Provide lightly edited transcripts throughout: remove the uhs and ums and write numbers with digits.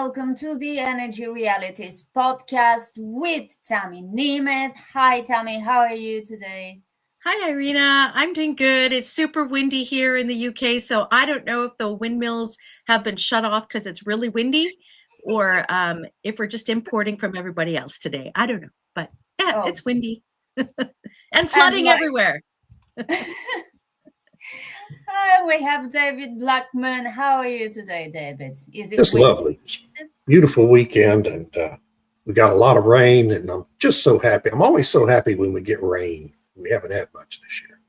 welcome to the Energy Realities podcast with Tammy Nemeth. Hi, Tammy, how are you today? Hi, Irina. I'm doing good. It's super windy here in the UK, so I don't know if the windmills have been shut off because it's really windy or if we're just importing from everybody else today. I don't know, but yeah, it's windy and flooding everywhere. Hi, we have David Blackman. How are you today, David? Is it lovely? Beautiful weekend, and we got a lot of rain, and I'm just so happy. I'm always so happy when we get rain. We haven't had much this year.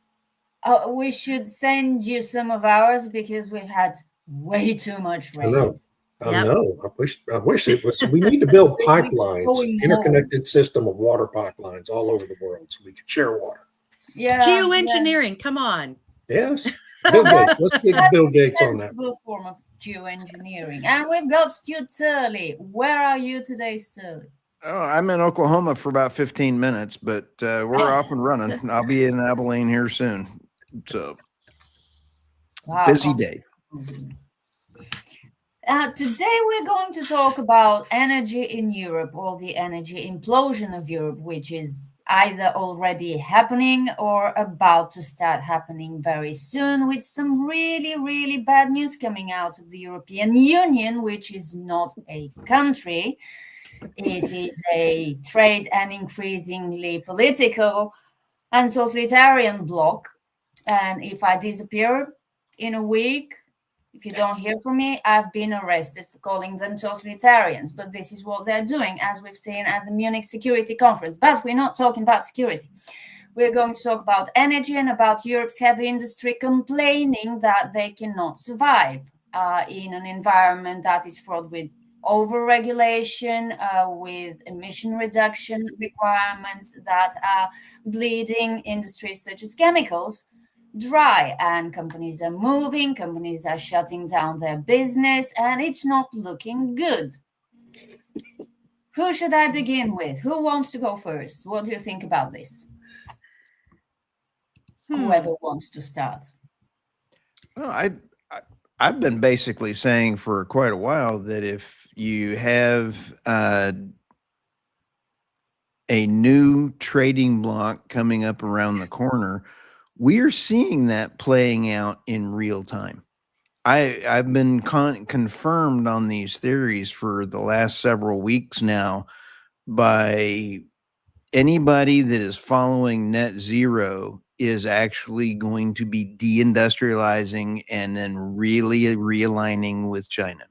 We should send you some of ours because we've had way too much rain. I know. I wish it was. We need to build pipelines, interconnected system of water pipelines all over the world so we can share water. Yeah. Geoengineering, come on. Yes. Bill Gates. Let's get Bill Gates on that. That's a form of geoengineering. And we've got Stu Turley. Where are you today, Stu? Oh, I'm in Oklahoma for about 15 minutes, but we're off and running. I'll be in Abilene here soon. So, busy day. Today we're going to talk about energy in Europe, or the energy implosion of Europe, which is either already happening or about to start happening very soon, with some really, really bad news coming out of the European Union, which is not a country. It is a trade and increasingly political and totalitarian bloc. And if I disappear in a week, if you don't hear from me, I've been arrested for calling them totalitarians. But this is what they're doing, as we've seen at the Munich Security Conference. But we're not talking about security. We're going to talk about energy and about Europe's heavy industry complaining that they cannot survive in an environment that is fraught with over-regulation, with emission reduction requirements that are bleeding industries such as chemicals dry, and companies are moving, companies are shutting down their business, and it's not looking good. Who should I begin with? Who wants to go first? What do you think about this? Whoever wants to start. Well, I've been basically saying for quite a while that if you have a new trading block coming up around the corner, we're seeing that playing out in real time. I've been confirmed on these theories for the last several weeks now by anybody that is following net zero is actually going to be deindustrializing and then really realigning with China.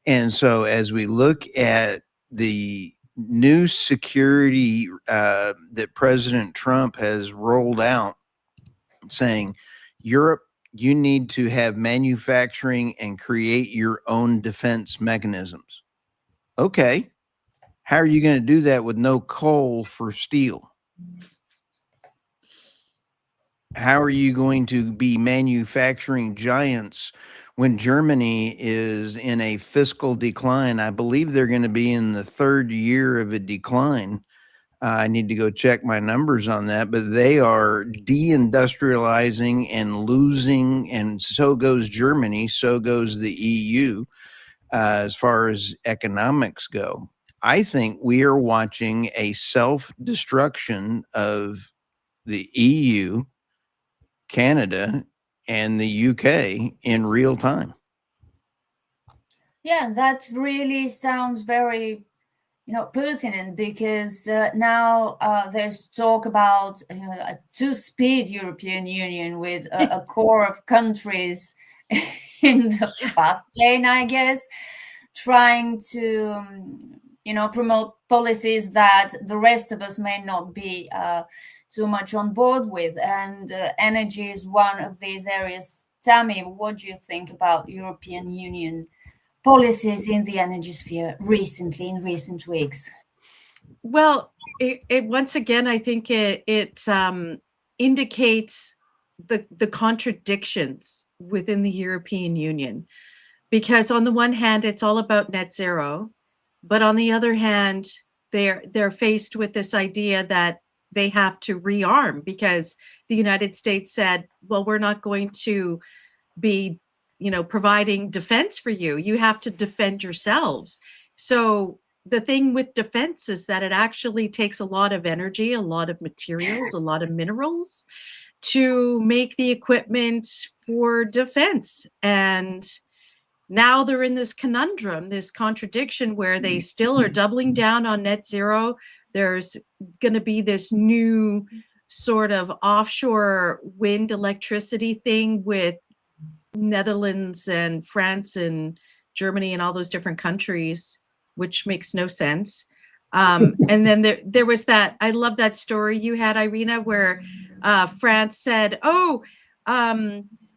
And so as we look at the new security that President Trump has rolled out, saying, Europe, you need to have manufacturing and create your own defense mechanisms. Okay. How are you going to do that with no coal for steel? How are you going to be manufacturing giants when Germany is in a fiscal decline? I believe they're going to be in the third year of a decline. I need to go check my numbers on that, but they are deindustrializing and losing, and so goes Germany, so goes the EU as far as economics go. I think we are watching a self-destruction of the EU, Canada, and the UK in real time. Yeah, that really sounds very pertinent, because now there's talk about a two-speed European Union with a core of countries in the fast lane, I guess, trying to promote policies that the rest of us may not be too much on board with. And energy is one of these areas. Tammy, what do you think about European Union policies in the energy sphere recently, in recent weeks? Well, it once again, I think it indicates the contradictions within the European Union, because on the one hand, it's all about net zero, but on the other hand, they're faced with this idea that they have to rearm, because the United States said, well, we're not going to be providing defense for you. You have to defend yourselves. So the thing with defense is that it actually takes a lot of energy, a lot of materials, a lot of minerals to make the equipment for defense. And now they're in this conundrum, this contradiction where they still are doubling down on net zero. There's going to be this new sort of offshore wind electricity thing with Netherlands and France and Germany and all those different countries, which makes no sense. And then there was that, I love that story you had, Irina, where France said,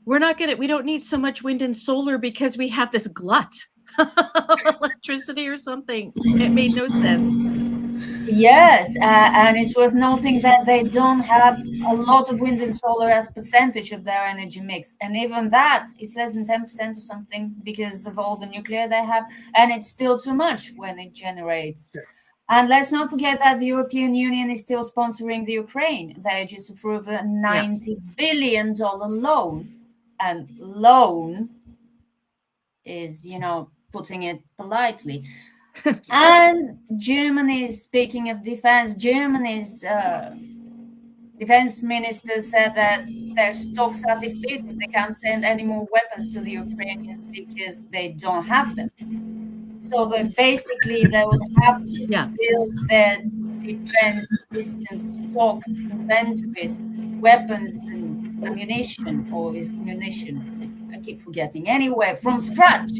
we don't need so much wind and solar because we have this glut of electricity or something. It made no sense. Yes, and it's worth noting that they don't have a lot of wind and solar as percentage of their energy mix. And even that is less than 10% or something because of all the nuclear they have. And it's still too much when it generates. Yeah. And let's not forget that the European Union is still sponsoring the Ukraine. They just approved a $90 billion loan. And loan is, putting it politely. And Germany, speaking of defense, Germany's defense minister said that their stocks are depleted. They can't send any more weapons to the Ukrainians because they don't have them. So they would have to build their defense systems, stocks, inventories, weapons and ammunition, or is munition? I keep forgetting. Anyway, from scratch,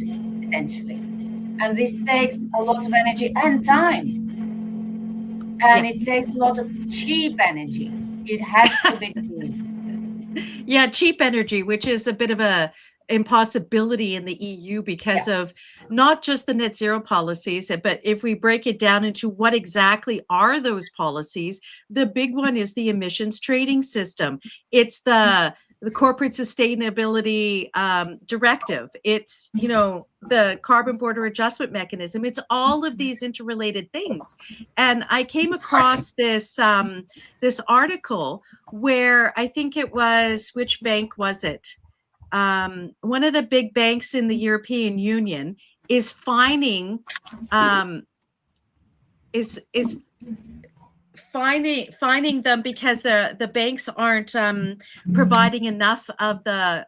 essentially. And this takes a lot of energy and time. And it takes a lot of cheap energy. It has to be cheap. Yeah, cheap energy, which is a bit of a impossibility in the EU because of not just the net zero policies, but if we break it down into what exactly are those policies, the big one is the emissions trading system. It's the corporate sustainability directive. It's, the carbon border adjustment mechanism. It's all of these interrelated things. And I came across this this article where I think it was, which bank was it? One of the big banks in the European Union is fining fining them because the banks aren't providing enough of the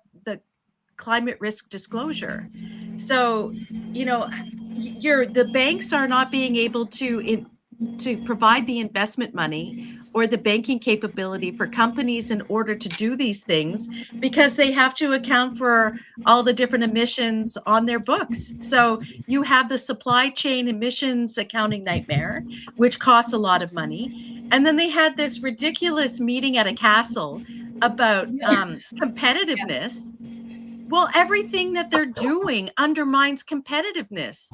climate risk disclosure. So, the banks are not being able to provide the investment money or the banking capability for companies in order to do these things because they have to account for all the different emissions on their books. So you have the supply chain emissions accounting nightmare, which costs a lot of money. And then they had this ridiculous meeting at a castle about competitiveness. Well, everything that they're doing undermines competitiveness.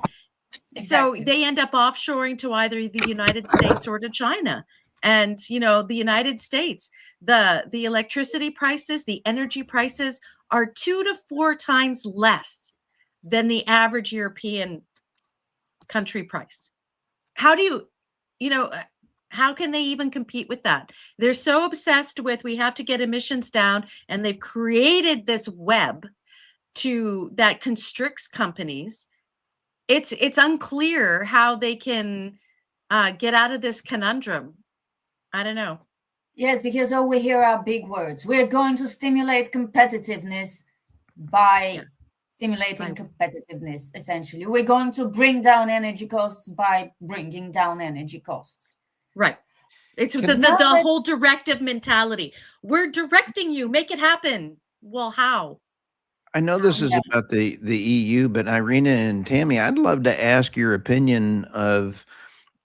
Exactly. So they end up offshoring to either the United States or to China. And, the United States, the electricity prices, the energy prices are 2 to 4 times less than the average European country price. How do how can they even compete with that? They're so obsessed with, we have to get emissions down, and they've created this web that constricts companies. It's unclear how they can get out of this conundrum. I don't know. Yes, because all we hear are big words. We're going to stimulate competitiveness by stimulating competitiveness, essentially. We're going to bring down energy costs by bringing down energy costs. Right. It's the whole directive mentality. We're directing you. Make it happen. Well, how? I know this is about the EU, but Irina and Tammy, I'd love to ask your opinion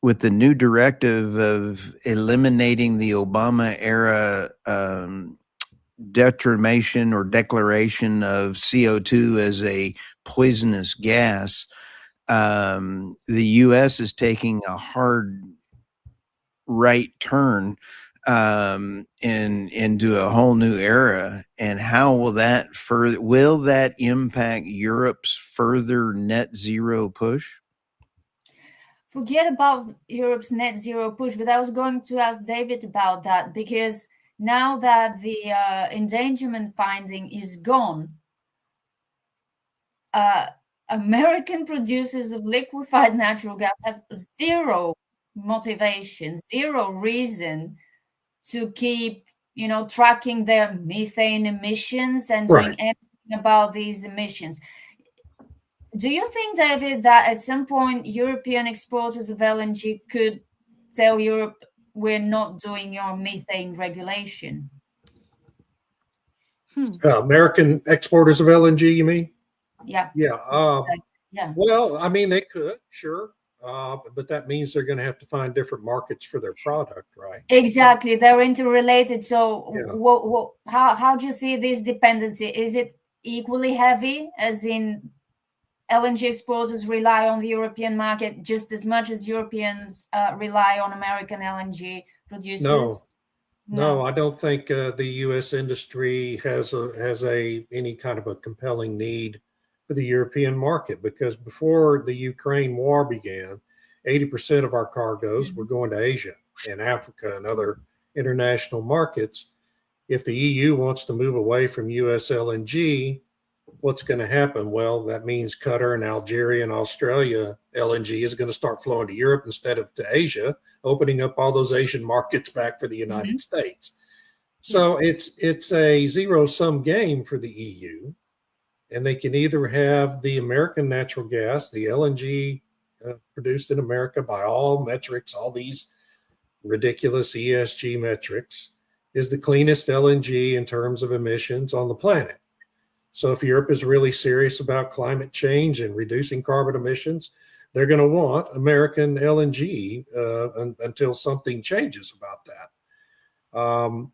with the new directive of eliminating the Obama era determination or declaration of CO2 as a poisonous gas. The U.S. is taking a hard right turn into a whole new era, and how will that impact Europe's further net zero push? Forget about Europe's net zero push, but I was going to ask David about that, because now that the endangerment finding is gone, American producers of liquefied natural gas have zero motivation, zero reason to keep, tracking their methane emissions and doing anything about these emissions. Do you think, David, that at some point European exporters of LNG could tell Europe, we're not doing your methane regulation? American exporters of LNG, you mean? Yeah. Yeah. Well, I mean, they could, sure. But that means they're going to have to find different markets for their product, right? Exactly. They're interrelated. So how do you see this dependency? Is it equally heavy, as in LNG exporters rely on the European market just as much as Europeans rely on American LNG producers? No, I don't think the U.S. industry has any kind of a compelling need for the European market, because before the Ukraine war began, 80% of our cargoes were going to Asia and Africa and other international markets. If the EU wants to move away from U.S. LNG, what's going to happen? Well, that means Qatar and Algeria and Australia LNG is going to start flowing to Europe instead of to Asia, opening up all those Asian markets back for the United States. So it's a zero-sum game for the EU, and they can either have the American natural gas, the LNG produced in America by all metrics, all these ridiculous ESG metrics, is the cleanest LNG in terms of emissions on the planet. So if Europe is really serious about climate change and reducing carbon emissions, they're going to want American LNG until something changes about that.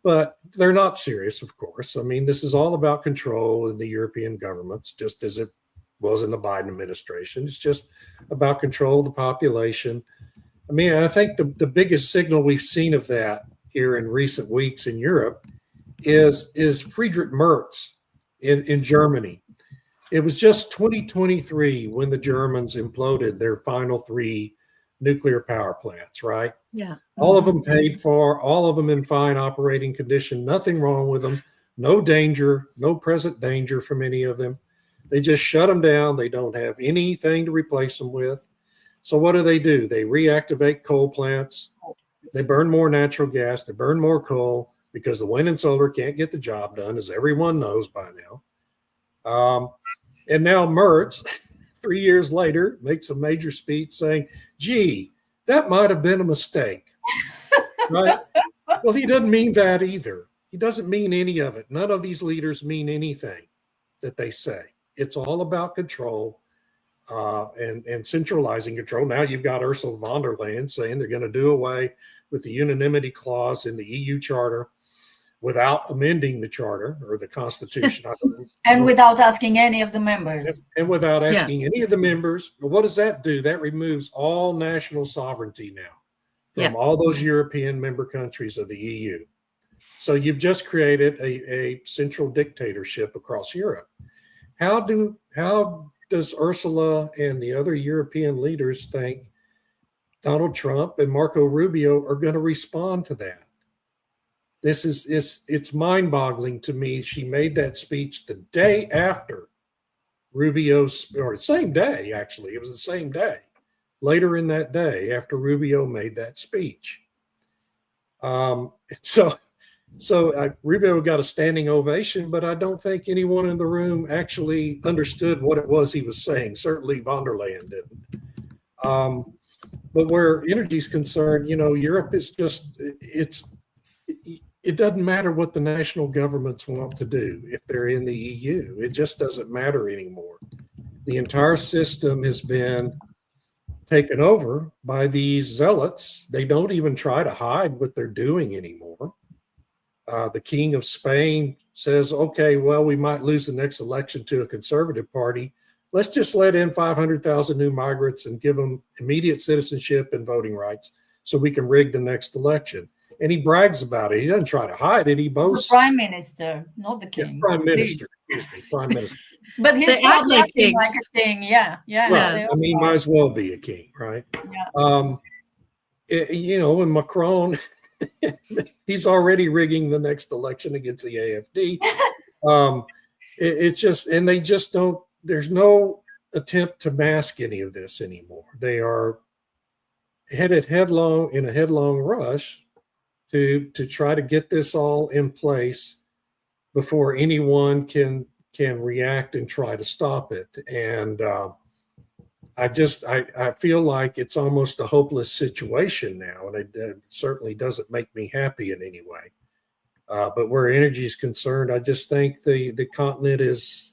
But they're not serious, of course. I mean, this is all about control in the European governments, just as it was in the Biden administration. It's just about control of the population. I mean, I think the biggest signal we've seen of that here in recent weeks in Europe is Friedrich Merz in Germany. It was just 2023 when the Germans imploded their final 3 nuclear power plants, right? Yeah. All of them paid for, all of them in fine operating condition, nothing wrong with them, no danger, no present danger from any of them. They just shut them down. They don't have anything to replace them with. So what do? They reactivate coal plants. They burn more natural gas. They burn more coal because the wind and solar can't get the job done, as everyone knows by now. And now Merz, 3 years later, makes a major speech saying, gee, that might have been a mistake. Right? Well, he doesn't mean that either. He doesn't mean any of it. None of these leaders mean anything that they say. It's all about control and centralizing control. Now you've got Ursula von der Leyen saying they're going to do away with the unanimity clause in the EU charter without amending the charter or the constitution. And without asking any of the members. And without asking any of the members. What does that do? That removes all national sovereignty now from all those European member countries of the EU. So you've just created a central dictatorship across Europe. How does Ursula and the other European leaders think Donald Trump and Marco Rubio are going to respond to that? It's mind-boggling to me. She made that speech the day after Rubio's, or same day, actually. It was the same day. Later in that day, after Rubio made that speech. So Rubio got a standing ovation, but I don't think anyone in the room actually understood what it was he was saying. Certainly von der Leyen didn't. But where energy is concerned, Europe is just, it doesn't matter what the national governments want to do if they're in the EU. It just doesn't matter anymore. The entire system has been taken over by these zealots. They don't even try to hide what they're doing anymore. The King of Spain says, okay, well, we might lose the next election to a conservative party. Let's just let in 500,000 new migrants and give them immediate citizenship and voting rights so we can rig the next election. And he brags about it. He doesn't try to hide it. He boasts. The prime minister, not the king. Prime minister. Prime minister. But he's probably acting like a king. Yeah. Right. I mean, might as well be a king, right? Yeah. And Macron, he's already rigging the next election against the AfD. It's just, and they just don't there's no attempt to mask any of this anymore. They are headed headlong in a headlong rush to try to get this all in place before anyone can react and try to stop it. And I feel like it's almost a hopeless situation now, and it certainly doesn't make me happy in any way. But where energy is concerned, I just think the continent is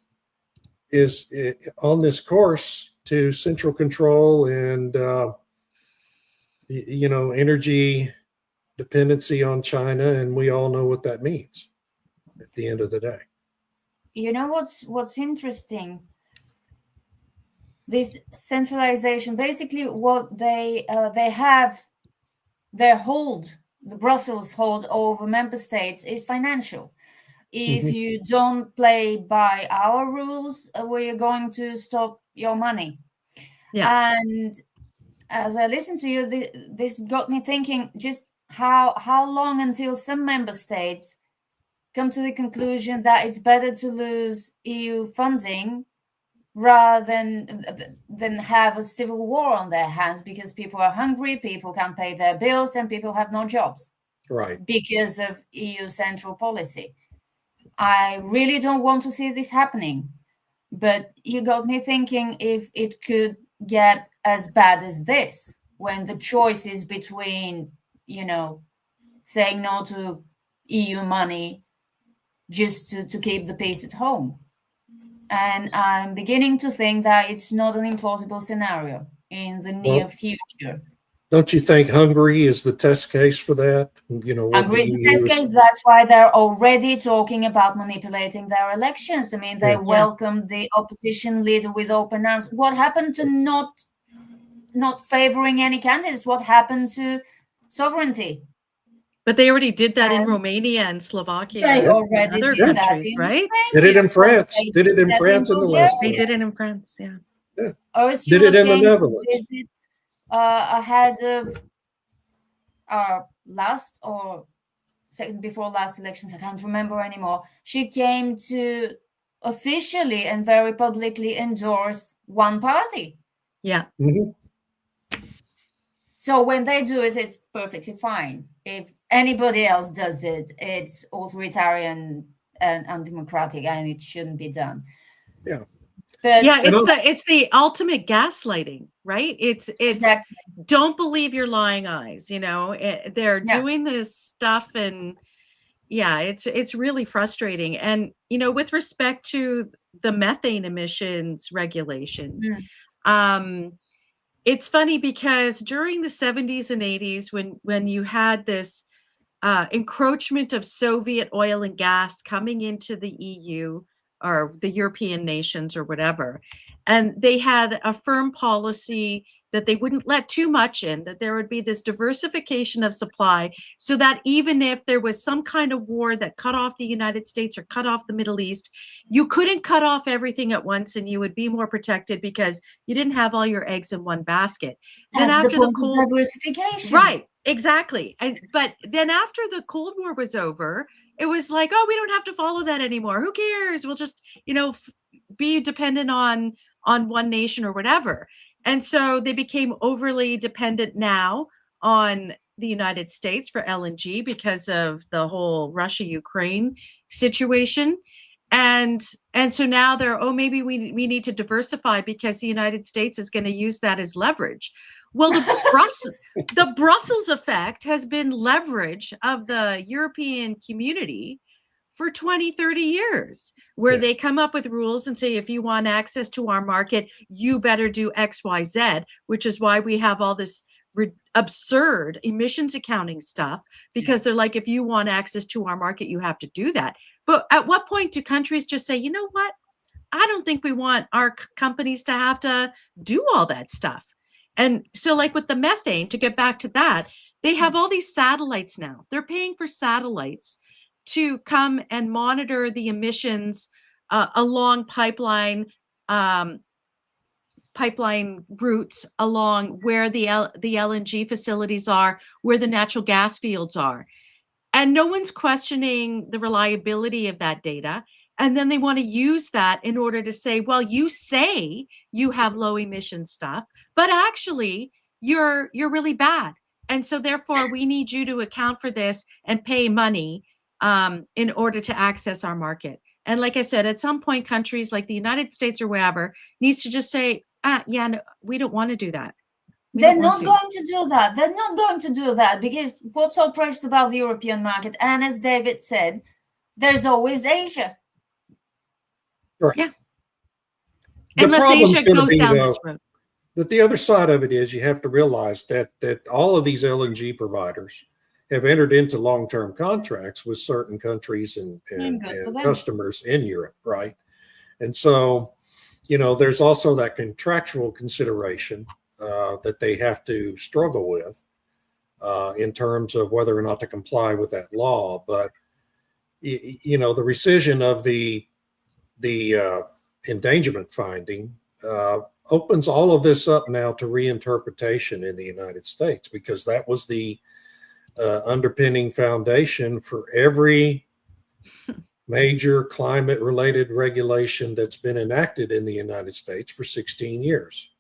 on this course to central control and energy dependency on China, and we all know what that means at the end of the day. You know what's interesting? This centralization, basically, what they have, their hold, the Brussels hold over member states is financial. If Mhm. you don't play by our rules, we're going to stop your money. Yeah. And as I listen to you, this got me thinking just how long until some member states come to the conclusion that it's better to lose EU funding rather than have a civil war on their hands, because people are hungry, people can't pay their bills, and people have no jobs Right. because of EU central policy. I really don't want to see this happening, but you got me thinking if it could get as bad as this, when the choice is between, saying no to EU money just to keep the peace at home. And I'm beginning to think that it's not an implausible scenario in the near Well, future. don't you think Hungary is the test case for that? What Hungary the is the EU test is. case. That's why they're already talking about manipulating their elections. I mean, they Yeah. welcomed the opposition leader with open arms. What happened to not favoring any candidates? What happened to sovereignty? But they already did that in And Romania and Slovakia they and already other did that countries, in right? Did it Romania. in Of course, France. they Did it in that France and the West. They Bulgaria. did it in France, yeah. Did Ursula it in the came to Netherlands. visit ahead of our last or second before last elections. I can't remember anymore. She came to officially and very publicly endorse one party. Yeah. Mhm. So when they do it, it's perfectly fine. If anybody else does it, it's authoritarian and undemocratic, and it shouldn't be done. Yeah. But Yeah, And it's the ultimate gaslighting, right? It's exactly. don't believe your lying eyes, they're Yeah. doing this stuff, and yeah, it's really frustrating. And with respect to the methane emissions regulation, it's funny because during the 70s and 80s, when you had this encroachment of Soviet oil and gas coming into the EU or the European nations or whatever, and they had a firm policy that they wouldn't let too much in, that there would be this diversification of supply, so that even if there was some kind of war that cut off the United States or cut off the Middle East, you couldn't cut off everything at once, and you would be more protected because you didn't have all your eggs in one basket. Then That's after the point of diversification. Right, exactly. But then after the Cold War was over, it was like, oh, we don't have to follow that anymore. Who cares? We'll just, be dependent on one nation or whatever. And so they became overly dependent now on the United States for LNG because of the whole Russia-Ukraine situation. And so now maybe we need to diversify because the United States is going to use that as leverage. Well, the Brussels effect has been leverage of the European community for 20, 30 years, where they come up with rules and say, if you want access to our market, you better do X, Y, Z, which is why we have all this absurd emissions accounting stuff, because they're like, if you want access to our market, you have to do that. But at what point do countries just say, you know what? I don't think we want our companies to have to do all that stuff. And so, like with the methane, to get back to that, they have all these satellites now. They're paying for satellites to come and monitor the emissions along pipeline routes, along where the LNG facilities are, where the natural gas fields are. And no one's questioning the reliability of that data. And then they want to use that in order to say, well, you say you have low emission stuff, but actually you're really bad. And so therefore we need you to account for this and pay money in order to access our market. And like I said, at some point, countries like the United States or wherever needs to just say, yeah, no, we don't want to do that. They're not going to do that. They're not going to do that because what's so precious about the European market? And as David said, there's always Asia. Right. Yeah. The Unless problem's Asia going to goes be, down though, this road. that the other side of it is you have to realize that all of these LNG providers have entered into long-term contracts with certain countries and customers in Europe, right? And so, there's also that contractual consideration that they have to struggle with in terms of whether or not to comply with that law. But, the rescission of the endangerment finding opens all of this up now to reinterpretation in the United States, because that was the underpinning foundation for every major climate related regulation that's been enacted in the United States for 16 years.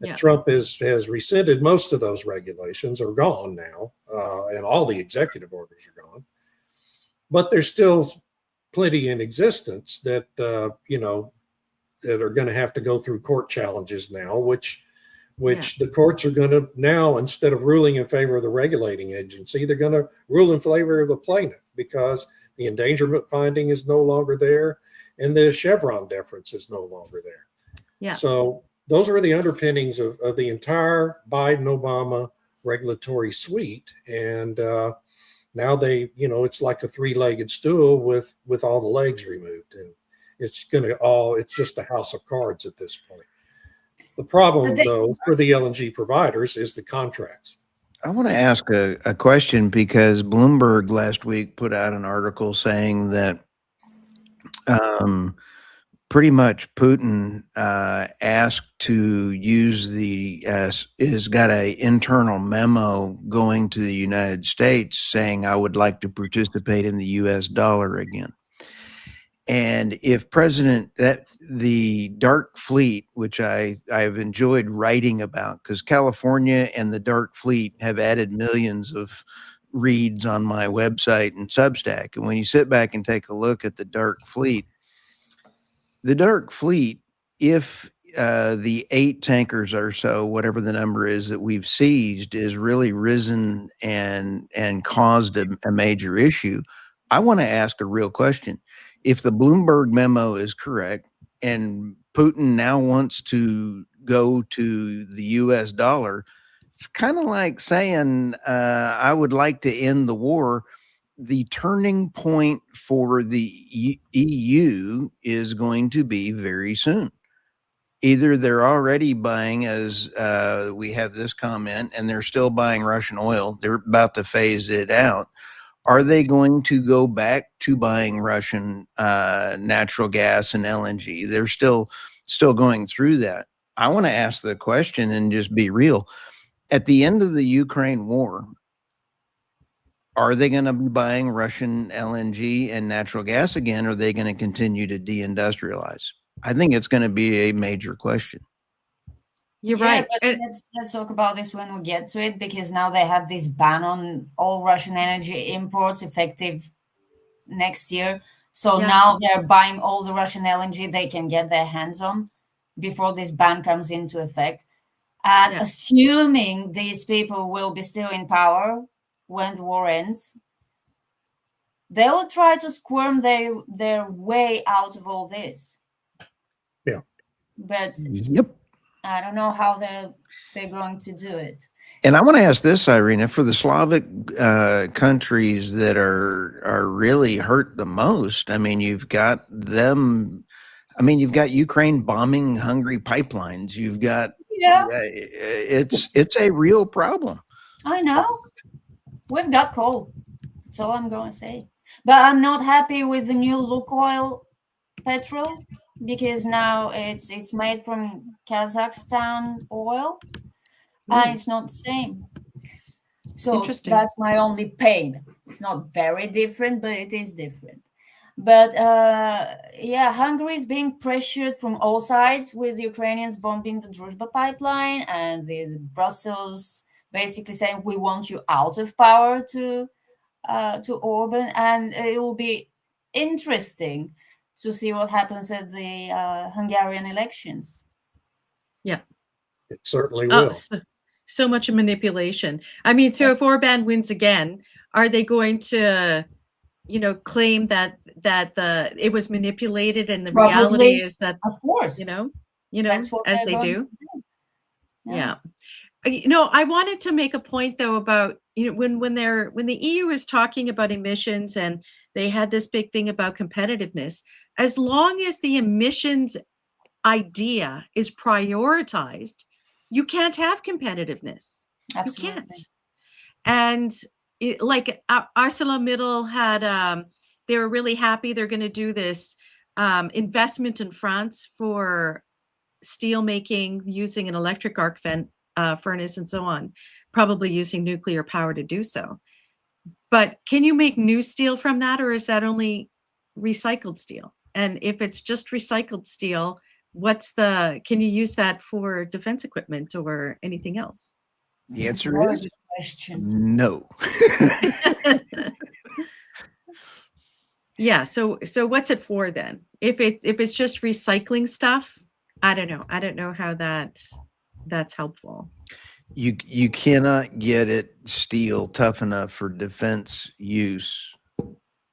Yeah. Trump has rescinded most of those regulations, are gone now, and all the executive orders are gone. But there's still plenty in existence that, that are going to have to go through court challenges now, which the courts are going to now, instead of ruling in favor of the regulating agency, they're going to rule in favor of the plaintiff, because the endangerment finding is no longer there and the Chevron deference is no longer there. Yeah. So those are the underpinnings of the entire Biden-Obama regulatory suite. And now they, it's like a three-legged stool with all the legs removed. And it's just a house of cards at this point. The problem, though, for the LNG providers is the contracts. I want to ask a question, because Bloomberg last week put out an article saying that pretty much Putin asked to use has got an internal memo going to the United States saying, I would like to participate in the US dollar again. And if the Dark Fleet, which I've enjoyed writing about, because California and the Dark Fleet have added millions of reads on my website and Substack. And when you sit back and take a look at the Dark Fleet, if the 8 tankers or so, whatever the number is that we've seized, is really risen and caused a major issue, I want to ask a real question. If the Bloomberg memo is correct and Putin now wants to go to the US dollar, it's kind of like saying, I would like to end the war. The turning point for the EU is going to be very soon. Either they're already buying, as we have this comment, and they're still buying Russian oil. They're about to phase it out. Are they going to go back to buying Russian natural gas and LNG? They're still going through that. I want to ask the question and just be real. At the end of the Ukraine war, are they going to be buying Russian LNG and natural gas again? Or are they going to continue to deindustrialize? I think it's going to be a major question. You're right. But let's talk about this when we get to it, because now they have this ban on all Russian energy imports effective next year. So now they're buying all the Russian LNG they can get their hands on before this ban comes into effect. And assuming these people will be still in power when the war ends, they will try to squirm their way out of all this. Yeah. But I don't know how they're going to do it. And I want to ask this, Irina, for the Slavic countries that are really hurt the most. I mean, you've got them. I mean, you've got Ukraine bombing Hungary pipelines. You've got it's a real problem. I know. We've got coal. That's all I'm going to say. But I'm not happy with the new Lukoil petrol, because now it's made from Kazakhstan oil, and it's not the same. So that's my only pain. It's not very different, but it is different. But yeah, Hungary is being pressured from all sides, with the Ukrainians bombing the Druzhba pipeline and the Brussels basically saying we want you out of power to Orban, and it will be interesting to see what happens at the Hungarian elections. Yeah. It certainly Oh, will. so much manipulation. I mean, so if Orban wins again, are they going to, claim that it was manipulated, and the reality Probably, is that, of course, that's what as they're they going do? to do. Yeah. I wanted to make a point though about, when the EU is talking about emissions and they had this big thing about competitiveness, as long as the emissions idea is prioritized, you can't have competitiveness. Absolutely. You can't. And like ArcelorMittal had, they were really happy they're going to do this investment in France for steel making using an electric arc furnace and so on, probably using nuclear power to do so. But can you make new steel from that, or is that only recycled steel? And if it's just recycled steel, can you use that for defense equipment or anything else? The answer Very is good question. no. Yeah. So what's it for then? If it's just recycling stuff, I don't know. I don't know how that's helpful. You cannot get it steel tough enough for defense use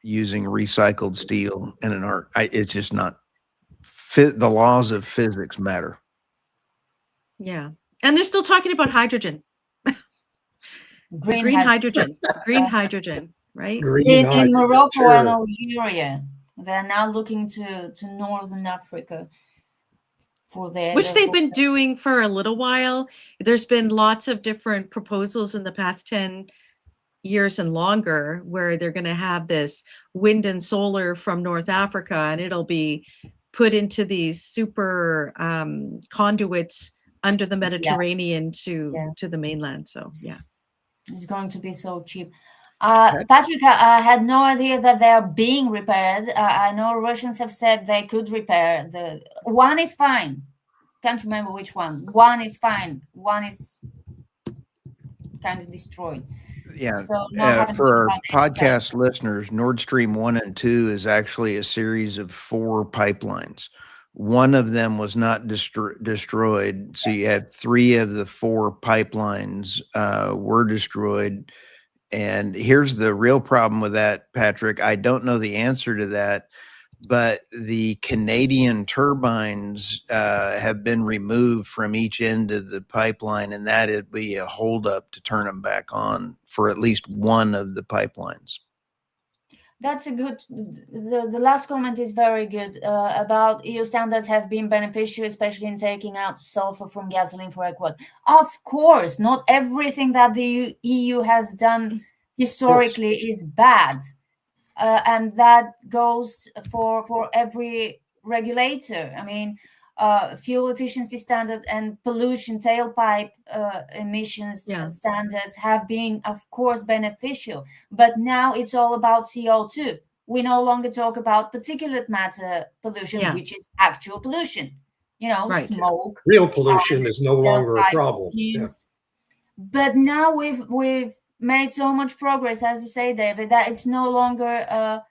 using recycled steel in an arc. It's just not fit. The laws of physics matter. Yeah. And they're still talking about hydrogen. Green hydrogen. Green hydrogen, right? Green in hydrogen, Morocco sure. and Algeria, they're now looking to Northern Africa for their, which they've been doing for a little while. There's been lots of different proposals in the past 10 years and longer where they're going to have this wind and solar from North Africa, and it'll be put into these super conduits under the Mediterranean to the mainland. So yeah, it's going to be so cheap. Patrick, I had no idea that they are being repaired. I know Russians have said they could repair. The one is fine. Can't remember which one. One is fine. One is kind of destroyed. Yeah. So for our podcast listeners, Nord Stream 1 and 2 is actually a series of 4 pipelines. One of them was not destroyed. So you have 3 of the 4 pipelines were destroyed. And here's the real problem with that, Patrick. I don't know the answer to that, but the Canadian turbines have been removed from each end of the pipeline, and that'd be a holdup to turn them back on for at least one of the pipelines. That's a good. The last comment is very good about EU standards have been beneficial, especially in taking out sulfur from gasoline for export. Of course, not everything that the EU has done historically is bad, and that goes for every regulator. I mean, fuel efficiency standard and pollution tailpipe emissions standards have been, of course, beneficial. But now it's all about CO2. We no longer talk about particulate matter pollution, which is actual pollution. Smoke. Real pollution is no longer a problem. But now we've made so much progress, as you say, David, that it's no longer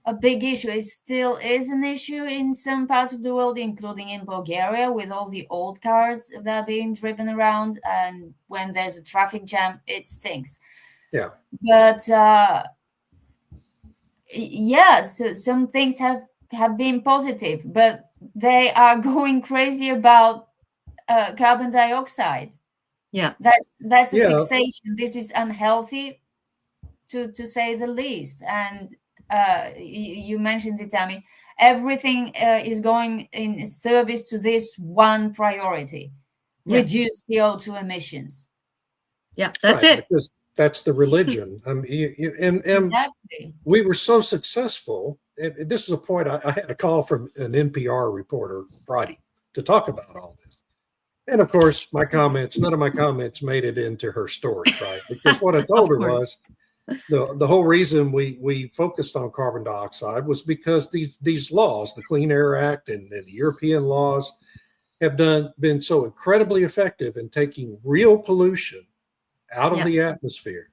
a big issue. It still is an issue in some parts of the world, including in Bulgaria, with all the old cars that are being driven around, and when there's a traffic jam, it stinks. Yeah. But so some things have been positive, but they are going crazy about carbon dioxide. Yeah, that's a fixation. This is unhealthy, to say the least. And you mentioned it, Tammy. Everything is going in service to this one priority: reduce CO2 emissions. Yeah, that's it. Because that's the religion. Exactly. We were so successful. And this is a point. I had a call from an NPR reporter Friday to talk about all this. And of course, none of my comments made it into her story, right? Because what I told her was, the whole reason we focused on carbon dioxide was because these laws, the Clean Air Act and the European laws, have been so incredibly effective in taking real pollution out of Yeah. the atmosphere.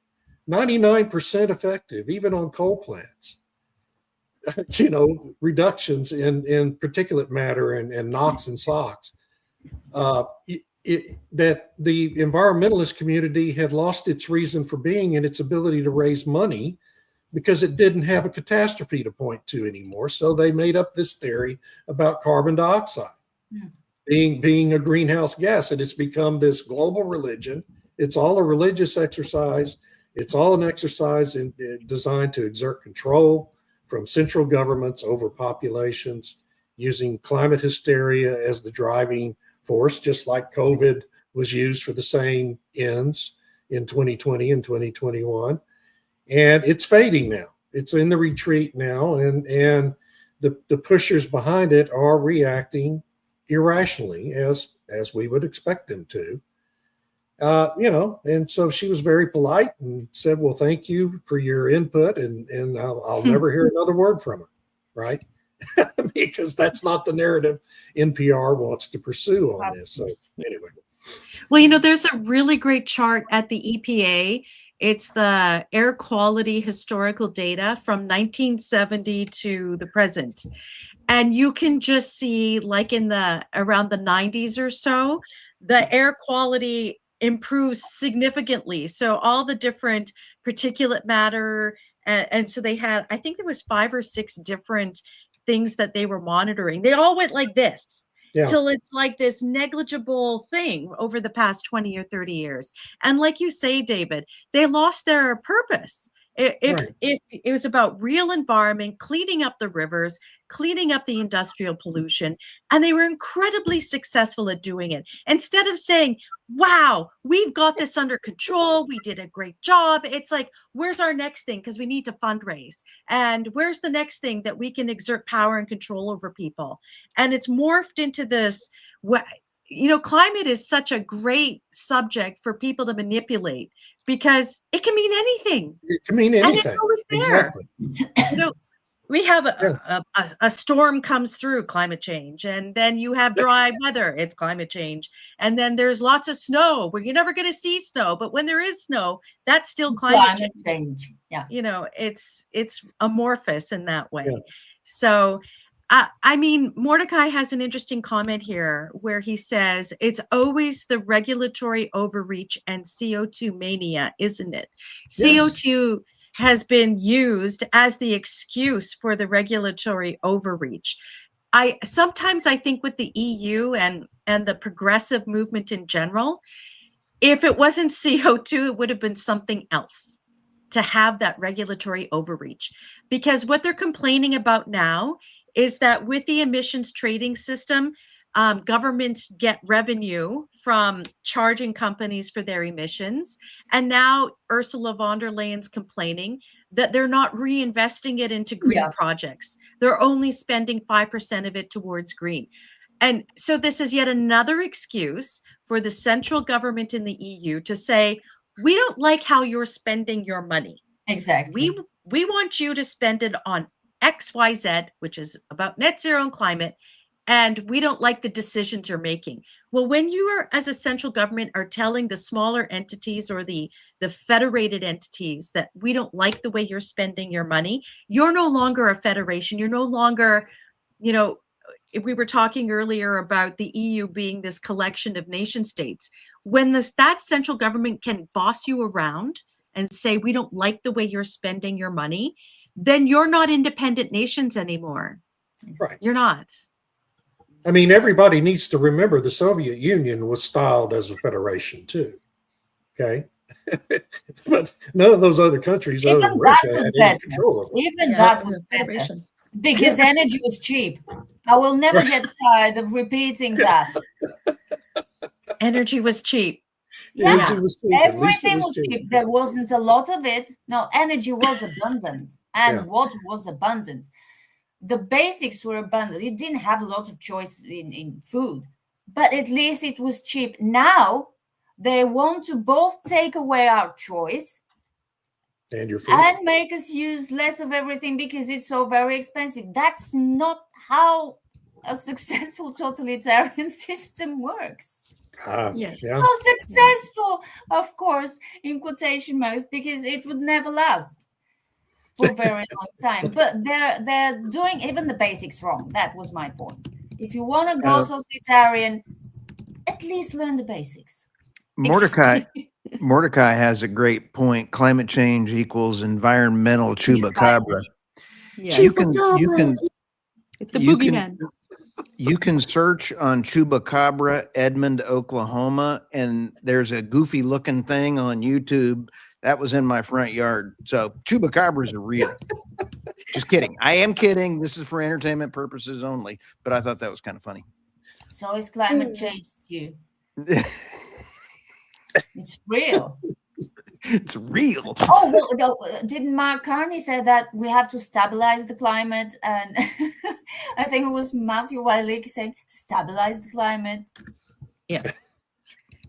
99% effective, even on coal plants. Reductions in particulate matter and NOx and SOx. That the environmentalist community had lost its reason for being and its ability to raise money because it didn't have a catastrophe to point to anymore. So they made up this theory about carbon dioxide being a greenhouse gas, and it's become this global religion. It's all a religious exercise. It's all an exercise designed to exert control from central governments over populations, using climate hysteria as the driving force, just like COVID was used for the same ends in 2020 and 2021. And it's fading now. It's in the retreat now, and the pushers behind it are reacting irrationally, as we would expect them to. And so she was very polite and said, well, thank you for your input, and I'll never hear another word from her, right? Because that's not the narrative NPR wants to pursue on this. So anyway. Well, there's a really great chart at the EPA. It's the air quality historical data from 1970 to the present. And you can just see, like around the 90s or so, the air quality improves significantly. So all the different particulate matter, and so they had, I think there was 5 or 6 different things that they were monitoring. They all went like this. Yeah. Till it's like this negligible thing over the past 20 or 30 years. And like you say, David, they lost their purpose. If it was about real environment, cleaning up the rivers, cleaning up the industrial pollution, and they were incredibly successful at doing it. Instead of saying, wow, we've got this under control, we did a great job, it's like, where's our next thing? Because we need to fundraise. And where's the next thing that we can exert power and control over people? And it's morphed into this, climate is such a great subject for people to manipulate because it can mean anything. It can mean anything. And it's always there. Exactly. We have a storm comes through, climate change, and then you have dry weather, it's climate change. And then there's lots of snow where you're never going to see snow, but when there is snow, that's still climate change. Yeah. It's amorphous in that way. Yeah. So Mordecai has an interesting comment here where he says, it's always the regulatory overreach and CO2 mania, isn't it? Yes. CO2 has been used as the excuse for the regulatory overreach. Sometimes I think with the EU and the progressive movement in general, if it wasn't CO2, it would have been something else to have that regulatory overreach. Because what they're complaining about now is that with the emissions trading system, governments get revenue from charging companies for their emissions. And now Ursula von der Leyen's complaining that they're not reinvesting it into green projects. They're only spending 5% of it towards green. And so this is yet another excuse for the central government in the EU to say, we don't like how you're spending your money. Exactly. We want you to spend it on XYZ, which is about net zero and climate, and we don't like the decisions you're making. Well, when you are, as a central government, are telling the smaller entities or the federated entities that we don't like the way you're spending your money, you're no longer a federation. You're no longer, we were talking earlier about the EU being this collection of nation states. When that central government can boss you around and say, we don't like the way you're spending your money, then you're not independent nations anymore. Right. You're not. I mean, everybody needs to remember the Soviet Union was styled as a federation too. Okay. But none of those other countries other than Russia had any control of it. Even that was better. Because energy was cheap. I will never get tired of repeating that. Energy was cheap. Yeah, everything was cheap. There wasn't a lot of it. No, energy was abundant and water was abundant. The basics were abundant. You didn't have a lot of choice in food, but at least it was cheap. Now they want to both take away our choice And your food. and make us use less of everything because it's so very expensive. That's not how a successful totalitarian system works. Yes. Yeah. So successful, of course, in quotation marks, because it would never last for a very long time. But they're doing even the basics wrong. That was my point. If you want to go totalitarian, at least learn the basics. Mordecai has a great point. Climate change equals environmental chupacabra. Yes. You can It's the you boogeyman. you can search on chupacabra Edmond, Oklahoma, and there's a goofy looking thing on YouTube that was in my front yard. So chupacabras are real. Just kidding. I am kidding. This is for entertainment purposes only, but I thought that was kind of funny. So is climate change, Stu. It's real. It's real. Oh, well, no, didn't Mark Carney say that we have to stabilize the climate? And I think it was Matthew Wiley saying, stabilize the climate. Yeah.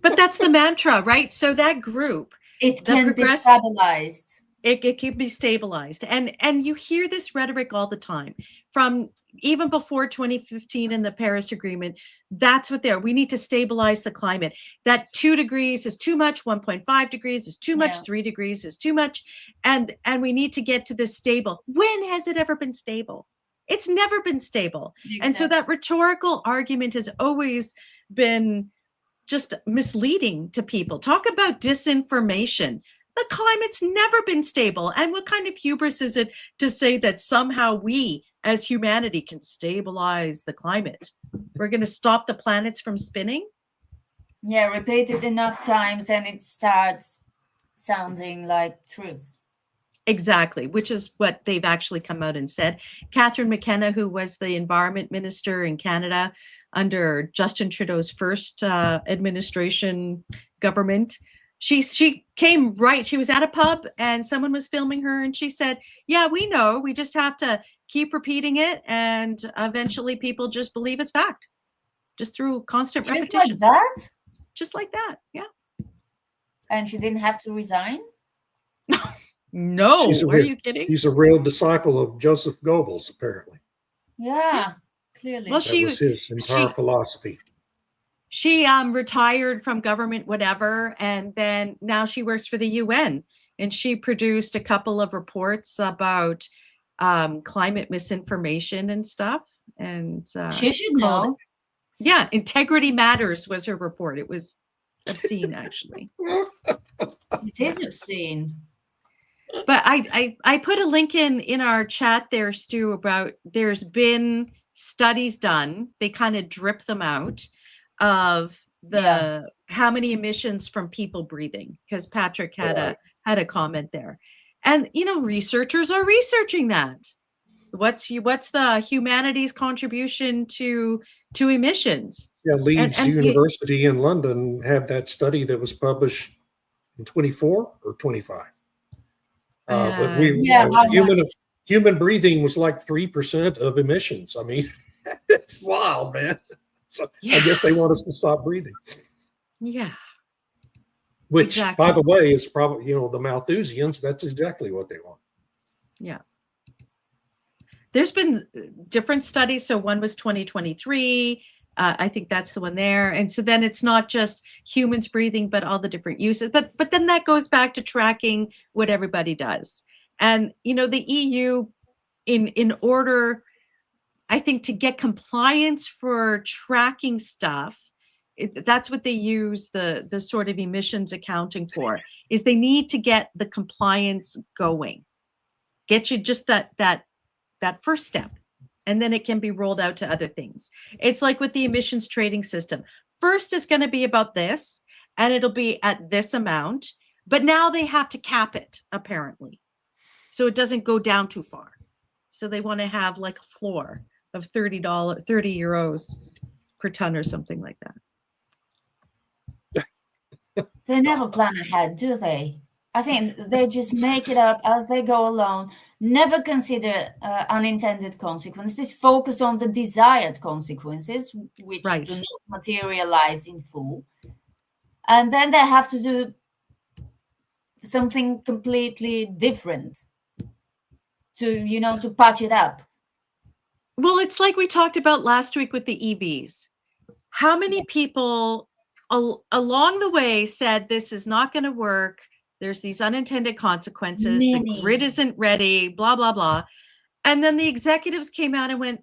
But that's the mantra, right? So that group, It can be stabilized. It can be stabilized. And you hear this rhetoric all the time from even before 2015 and the Paris Agreement. That's what we need to stabilize the climate. That 2 degrees is too much, 1.5 degrees is too much, 3 degrees is too much. And we need to get to this stable. When has it ever been stable? It's never been stable. Exactly. And so that rhetorical argument has always been just misleading to people. Talk about disinformation. The climate's never been stable. And what kind of hubris is it to say that somehow we as humanity can stabilize the climate? We're going to stop the planets from spinning? Yeah, repeat it enough times and it starts sounding like truth. Exactly, which is what they've actually come out and said. Catherine McKenna, who was the environment minister in Canada under Justin Trudeau's first administration government, she came right. She was at a pub and someone was filming her and she said, yeah, we know. We just have to keep repeating it. And eventually people just believe it's fact. Just through constant repetition. Just like that? Just like that. Yeah. And she didn't have to resign? No. Are you kidding? She's a real disciple of Joseph Goebbels, apparently. Yeah, clearly. Well, that was his entire philosophy. She retired from government, whatever, and then now she works for the UN, and she produced a couple of reports about climate misinformation and stuff. And she should know. Yeah, Integrity Matters was her report. It was obscene, actually. It is obscene. But I put a link in our chat there, Stu, about there's been studies done. They kind of drip them out of how many emissions from people breathing, because Patrick had a comment there. And researchers are researching that. What's the humanity's contribution to emissions? Yeah, Leeds University in London had that study that was published in 24 or 25. But human breathing was like 3% of emissions. I mean, it's wild, man. So I guess they want us to stop breathing. Yeah. Which, by the way, is probably, the Malthusians, that's exactly what they want. Yeah. There's been different studies. So one was 2023. I think that's the one there. And so then it's not just humans breathing, but all the different uses. But then that goes back to tracking what everybody does. And, the EU, in order, I think, to get compliance for tracking stuff, that's what they use the sort of emissions accounting for, is they need to get the compliance going. Get you just that first step. And then it can be rolled out to other things. It's like with the emissions trading system. First is going to be about this, and it'll be at this amount. But now they have to cap it, apparently. So it doesn't go down too far. So they want to have like a floor of 30 euros per ton or something like that. They never plan ahead, do they? I think they just make it up as they go along, never consider unintended consequences, focus on the desired consequences, which do not materialize in full. And then they have to do something completely different to patch it up. Well, it's like we talked about last week with the EVs. How many people along the way said this is not going to work? There's these unintended consequences. The grid isn't ready, blah, blah, blah. And then the executives came out and went,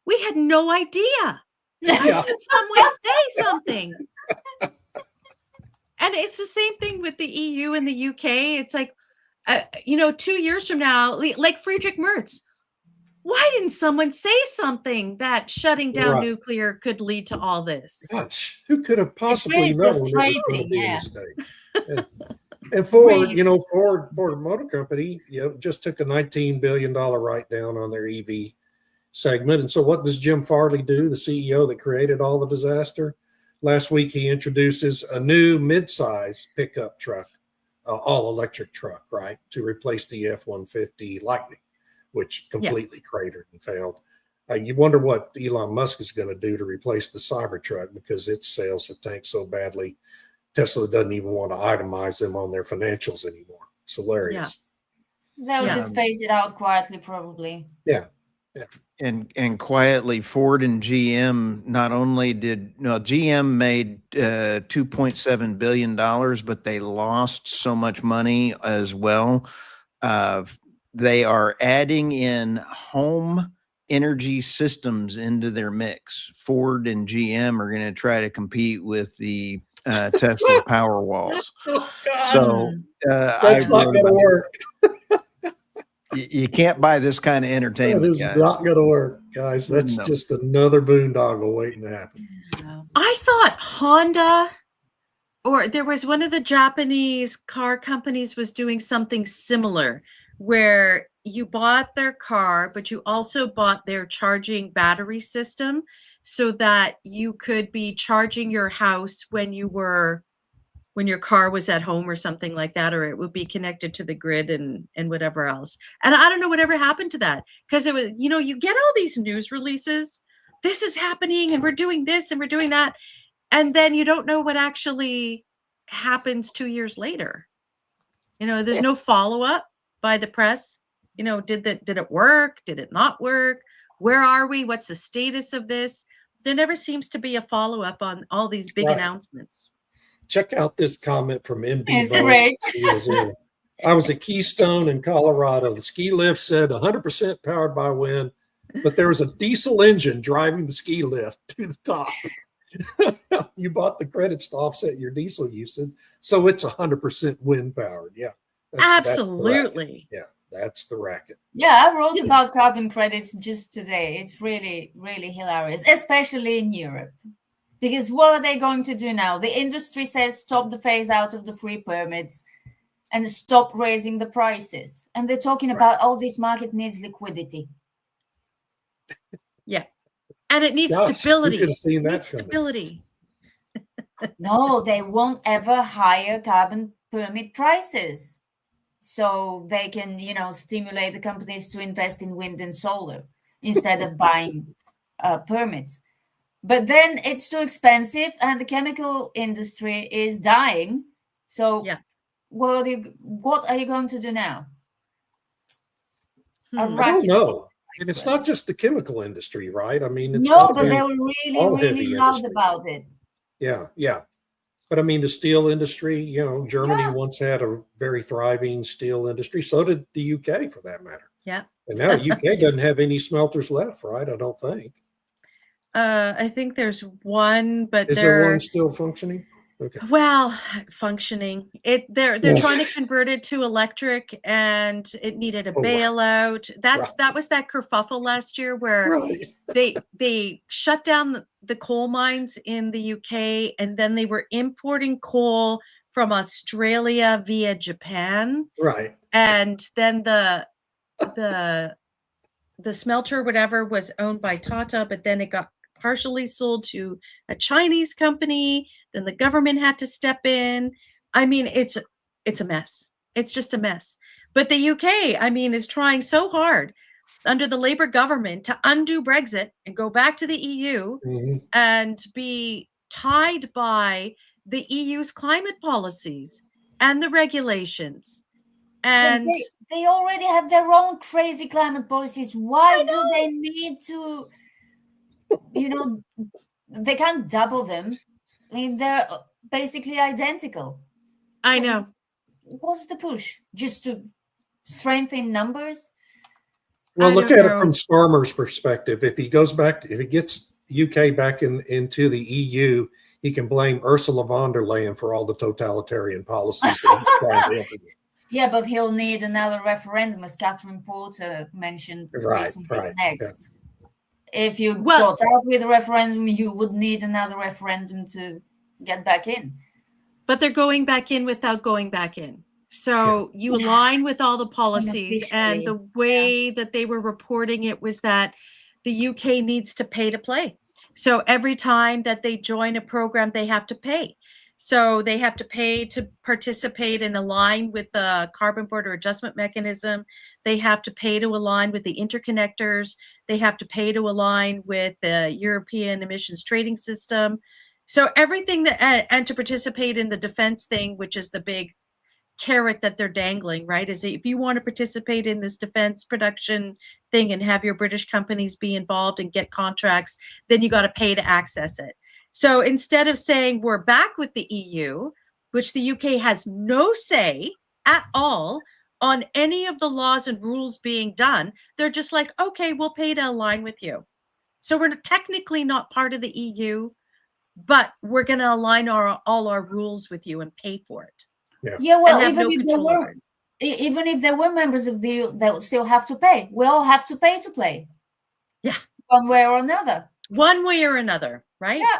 we had no idea. Yeah. Someone say something. And it's the same thing with the EU and the UK. It's like, 2 years from now, like Friedrich Merz, why didn't someone say something that shutting down nuclear could lead to all this? Gosh, who could have possibly really known it was going to frustrating, be a yeah. mistake? And Ford, Ford Motor Company, just took a $19 billion write down on their EV segment. And so what does Jim Farley do, the CEO that created all the disaster? Last week, he introduces a new mid-size pickup truck, all-electric truck, right, to replace the F-150 Lightning, which completely cratered and failed. You wonder what Elon Musk is going to do to replace the Cybertruck, because its sales have tanked so badly. Tesla doesn't even want to itemize them on their financials anymore. It's hilarious. They'll just phase it out quietly, probably. Yeah. And quietly, Ford and GM not only GM made $2.7 billion, but they lost so much money as well. They are adding in home energy systems into their mix. Ford and GM are going to try to compete with the Tesla power walls. So that's not going to work. You can't buy this kind of entertainment. That is not going to work, guys. That's just another boondoggle waiting to happen. I thought Honda, or there was one of the Japanese car companies, was doing something similar, where you bought their car, but you also bought their charging battery system, so that you could be charging your house when your car was at home or something like that, or it would be connected to the grid and whatever else. And I don't know whatever happened to that, because it was, you get all these news releases, this is happening and we're doing this and we're doing that. And then you don't know what actually happens 2 years later. There's no follow-up by the press. Did it work? Did it not work? Where are we? What's the status of this? There never seems to be a follow-up on all these big announcements. Check out this comment from MB. It's great. I was at Keystone in Colorado. The ski lift said 100% powered by wind, but there was a diesel engine driving the ski lift to the top. You bought the credits to offset your diesel usage, so it's 100% wind powered. Yeah, absolutely. That's the racket. Yeah, I wrote about carbon credits just today. It's really, really hilarious, especially in Europe. Because what are they going to do now? The industry says stop the phase out of the free permits and stop raising the prices. And they're talking about, this market needs liquidity. Yeah. And it needs stability. You could have seen that stability. No, they won't ever higher carbon permit prices. So they can, stimulate the companies to invest in wind and solar instead of buying permits. But then it's too expensive and the chemical industry is dying. So what are you going to do now? I don't know. And it's not just the chemical industry, right? I mean, it's but they were really loud about it. Yeah. But I mean, the steel industry, Germany once had a very thriving steel industry. So did the UK, for that matter. Yeah. And now the UK doesn't have any smelters left, right? I don't think. I think there's one, but is there one still functioning? Okay. Well, functioning. They're trying to convert it to electric, and it needed a bailout. That was that kerfuffle last year where they shut down the coal mines in the UK, and then they were importing coal from Australia via Japan. Right. And then the smelter, whatever, was owned by Tata, but then it got partially sold to a Chinese company. Then the government had to step in. I mean, it's a mess. It's just a mess. But the UK, is trying so hard under the Labour government to undo Brexit and go back to the EU and be tied by the EU's climate policies. and the regulations. But And they already have their own crazy climate policies. Why do they need to, they can't double them? I mean, they're basically identical. I So know. What's the push? Just to strengthen numbers? Well, I look don't at it know. from Starmer's perspective. If he gets UK back into the EU, he can blame Ursula von der Leyen for all the totalitarian policies that he's trying to implement. Yeah, but he'll need another referendum, as Catherine Porter mentioned recently. Right. Next, if you Well- got out with a referendum, you would need another referendum to get back in. But they're going back in without going back in. So you align with all the policies, and the way that they were reporting it was that the UK needs to pay to play. So every time that they join a program, they have to pay. So they have to pay to participate and align with the carbon border adjustment mechanism. They have to pay to align with the interconnectors. They have to pay to align with the European emissions trading system. So everything that, and to participate in the defense thing, which is the big carrot that they're dangling, right? Is if you want to participate in this defense production thing and have your British companies be involved and get contracts, then you got to pay to access it. So instead of saying we're back with the EU, which the UK has no say at all on any of the laws and rules being done, they're just like, okay, we'll pay to align with you. So we're technically not part of the EU, but we're going to align all our rules with you and pay for it. Yeah, well, And have no control over it. even if they were members of the EU, they would still have to pay. We all have to pay to play. Yeah. One way or another. One way or another, right? Yeah.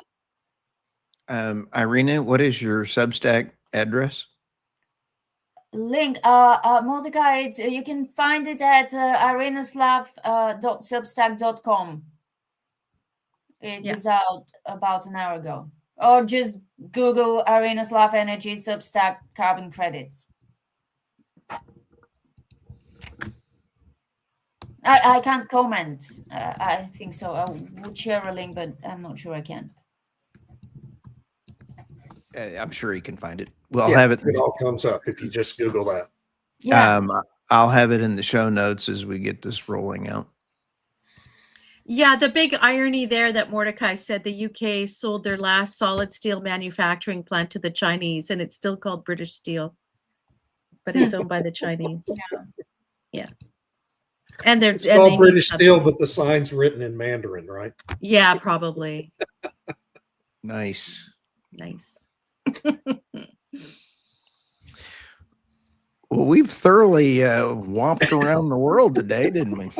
Irina, what is your Substack address? Link, Mordecai, you can find it at irinaslav.substack.com. It was out about an hour ago. Or just Google Irinaslav Energy Substack carbon credits. I can't comment. I think so. I would share a link, but I'm not sure I can. I'm sure you can find it. We'll have it. It all comes up if you just Google that. Yeah. I'll have it in the show notes as we get this rolling out. Yeah, the big irony there that Mordecai said the UK sold their last solid steel manufacturing plant to the Chinese, and it's still called British Steel, but it's owned by the Chinese. Yeah. And they're It's called British Steel, but the sign's written in Mandarin, right? Yeah, probably. Nice. Well, we've thoroughly whopped around the world today, didn't we?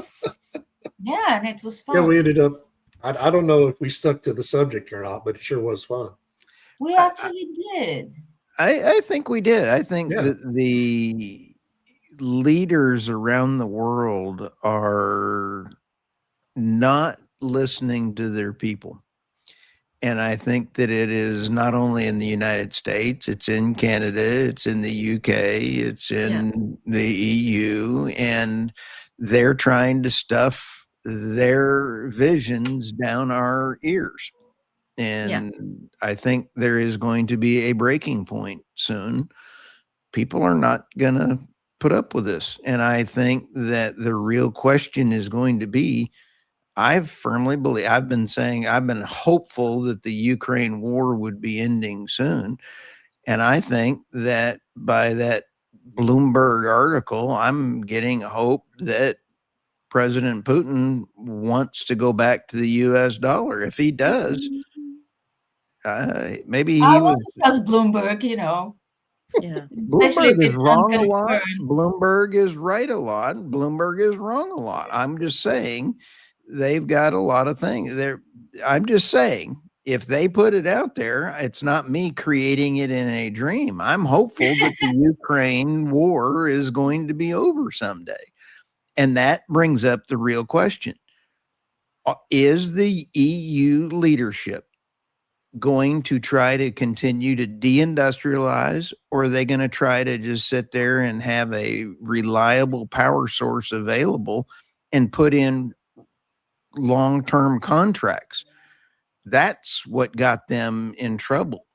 Yeah, and it was fun. Yeah, we ended up, I don't know if we stuck to the subject or not, but it sure was fun. We actually did. I think we did. I think that the leaders around the world are not listening to their people. And I think that it is not only in the United States, it's in Canada, it's in the UK, it's in the EU, and they're trying to stuff their visions down our ears. And I think there is going to be a breaking point soon. People are not going to put up with this. And I think that the real question is going to be, I firmly believe, I've been hopeful that the Ukraine war would be ending soon. And I think that by that Bloomberg article, I'm getting hope that President Putin wants to go back to the US dollar. If he does, maybe he was Bloomberg, Yeah. Bloomberg is wrong a lot. Bloomberg is right a lot. Bloomberg is wrong a lot. I'm just saying they've got a lot of things there. I'm just saying if they put it out there, it's not me creating it in a dream. I'm hopeful that the Ukraine war is going to be over someday. And that brings up the real question. Is the EU leadership going to try to continue to deindustrialize, or are they going to try to just sit there and have a reliable power source available and put in long-term contracts? That's what got them in trouble.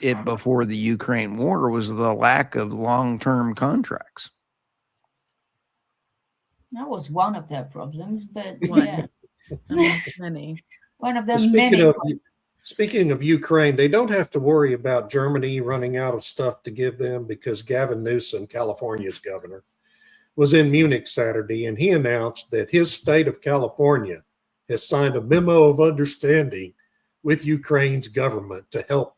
it before the Ukraine war was the lack of long-term contracts. That was one of their problems, but One. yeah, Amongst many. one of the Well, many. speaking of Ukraine, they don't have to worry about Germany running out of stuff to give them because Gavin Newsom, California's governor, was in Munich Saturday, and he announced that his state of California has signed a memo of understanding with Ukraine's government to help